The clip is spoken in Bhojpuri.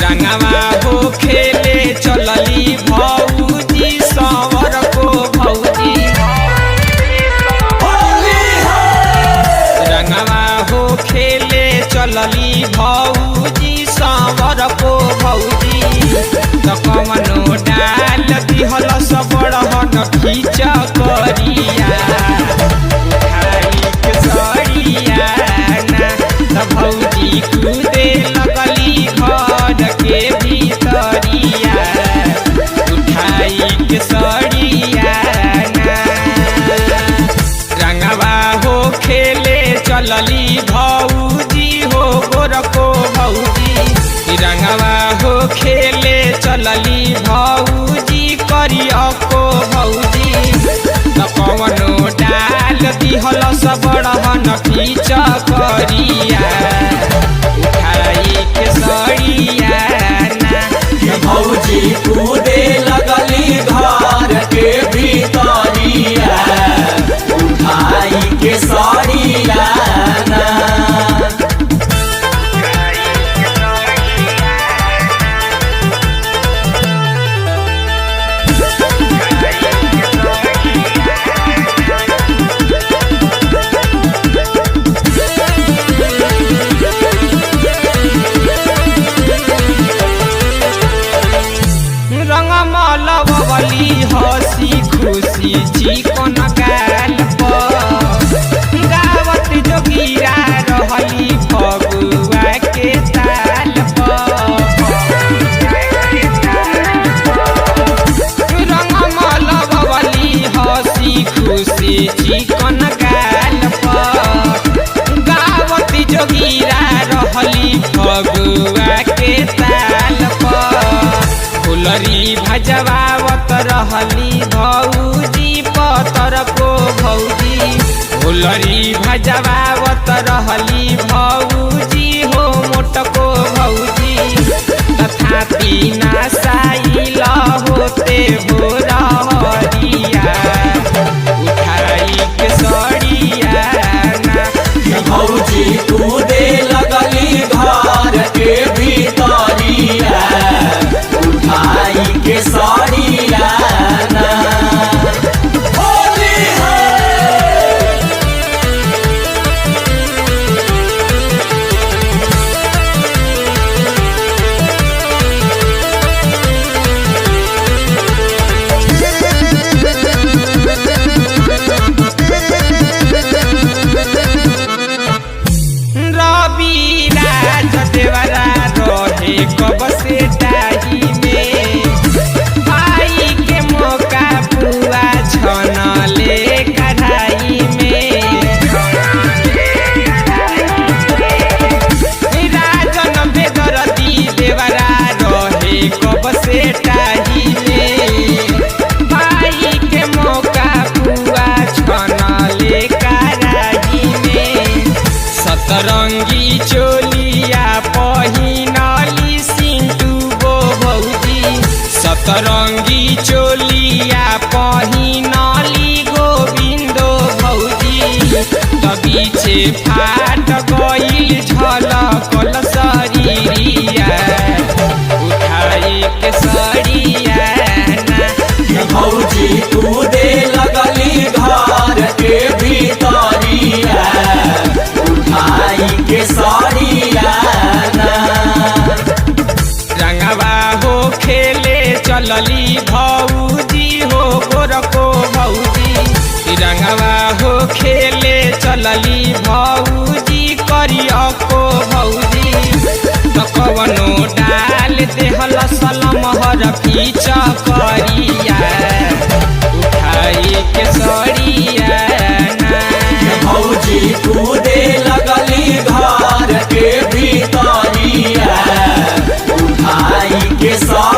रंगवा हो खेले चलली भौजी संवर को भौजी रंगवा हो खेले चलली भौजी संवर को भौजी तो कमनो डाल दिहल सब बड़हन खींच करिया उठाई के सड़िया ना तो भौजी कूदे लगली घर के भीतरिया उठाई के सड़िया ना रंगवा हो खेले चलली भौजी हो गोरको भौजी रंगवा हो खेले चलली भौजी करियको भौजी तो कवनो डाल दिहल सब बड़हन खींच करिया उठाई के सड़िया ना भौजी कूदे लगली घर के भीतरिया उठाई के सड़िया ना रंगमलवली हसी खुशी चिकन गाल पर गावत जोगिरा रहली फगुआ के ताल पर रंगमलवली हसी खुशी चिकन गाल पर गावत जोगिरा रहली फगुआ के ताल पर फुलरी भजवावत रहली भौजी पतर को भौजी फुलरी भजवावत रहली भौजी हो मोटको भौजी तथापि नासाइल होते हो रहरिया उठाई के सड़िया ना भौजी कूदे लगली घर के भीतरिया उठाई के सड़िया ना होली रवि राज देवरा रहे कब से डाही में भाई के मौका बुआ छन ले कढ़ाई में राजन बेदरदी देवरा रहे कब से डाही में भाई के मौका बुआ छन ले कढ़ाई में सतरंगी चोलिया पहिनली सिंधु गो भौजी सतरंगी चोलिया पहिनली गोविंदो भौजी तबीचे फाट गईल झलकल शरीरिया उठाई के सड़िया ना भौजी कूदे लगली घर के भीतरिया उठाई के सड़िया ना रंगवा हो खेले चलली भौजी हो गोरको भौजी रंगवा हो खेले चलली भौजी करियको भौजी तो कवनो डाल देहल सलमहर पीछ करिया उठाई के सड़िया ना भौजी कूदे लगली घर के भीतरिया उठाई के सड़िया